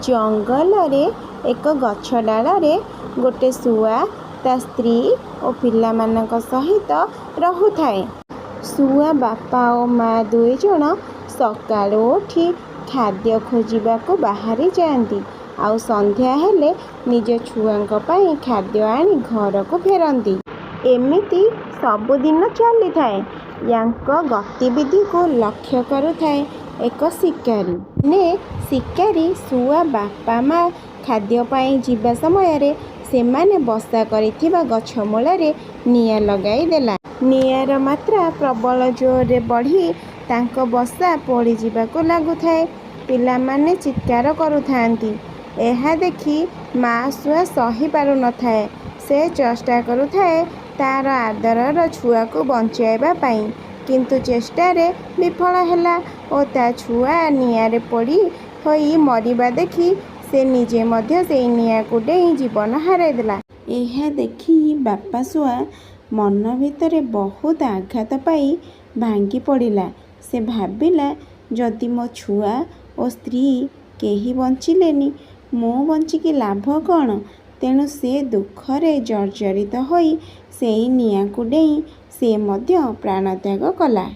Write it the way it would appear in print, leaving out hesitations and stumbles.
ଜଙ୍ଗଲରେ ଏକ ଗଛ ଡାଳରେ ଗୋଟେ ଶୁଆ ତା ସ୍ତ୍ରୀ ଓ ପିଲାମାନଙ୍କ ସହିତ ରହୁଥାଏ। ଶୁଆ ବାପା ଓ ମା ଦୁଇଜଣ ସକାଳୁ ଉଠି ଖାଦ୍ୟ ଖୋଜିବାକୁ ବାହାରି ଯାଆନ୍ତି ଆଉ ସନ୍ଧ୍ୟା ହେଲେ ନିଜ ଛୁଆଙ୍କ ପାଇଁ ଖାଦ୍ୟ ଆଣି ଘରକୁ ଫେରନ୍ତି। ଏମିତି ସବୁଦିନ ଚାଲିଥାଏ। ୟାଙ୍କ ଗତିବିଧିକୁ ଲକ୍ଷ୍ୟ କରୁଥାଏ ଏକ ଶିକାରୀ। ଦିନେ ଶିକାରୀ ଶୁଆ ବାପା ମା ଖାଦ୍ୟ ପାଇଁ ଯିବା ସମୟରେ ସେମାନେ ବସା କରିଥିବା ଗଛ ମୂଳରେ ନିଆଁ ଲଗାଇ ଦେଲା। ନିଆଁର ମାତ୍ରା ପ୍ରବଳ ଜୋରରେ ବଢ଼ି ତାଙ୍କ ବସା ପୋଡ଼ିଯିବାକୁ ଲାଗୁଥାଏ। ପିଲାମାନେ ଚିତ୍କାର କରୁଥାନ୍ତି। ଏହା ଦେଖି ମା ଶୁଆ ସହି ପାରୁନଥାଏ। ସେ ଚେଷ୍ଟା କରୁଥାଏ ତାର ଆଦରର ଛୁଆକୁ ବଞ୍ଚାଇବା ପାଇଁ, କିନ୍ତୁ ଚେଷ୍ଟାରେ ବିଫଳ ହେଲା ଓ ତା ଛୁଆ ନିଆଁରେ ପୋଡ଼ି ହୋଇ ମରିବା ଦେଖି ସେ ନିଜେ ମଧ୍ୟ ସେଇ ନିଆଁକୁ ଡେଇଁ ଜୀବନ ହରାଇଦେଲା। ଏହା ଦେଖି ବାପା ଶୁଆ ମନ ଭିତରେ ବହୁତ ଆଘାତ ପାଇ ଭାଙ୍ଗି ପଡ଼ିଲା। ସେ ଭାବିଲା, ଯଦି ମୋ ଛୁଆ ଓ ସ୍ତ୍ରୀ କେହି ବଞ୍ଚିଲେନି, ମୁଁ ବଞ୍ଚିକି ଲାଭ କ'ଣ? ତେଣୁ ସେ ଦୁଃଖରେ ଜର୍ଜରିତ ହୋଇ ସେଇ ନିଆଁକୁ ଡେଇଁ ସେ ମଧ୍ୟ ପ୍ରାଣତ୍ୟାଗ କଲା।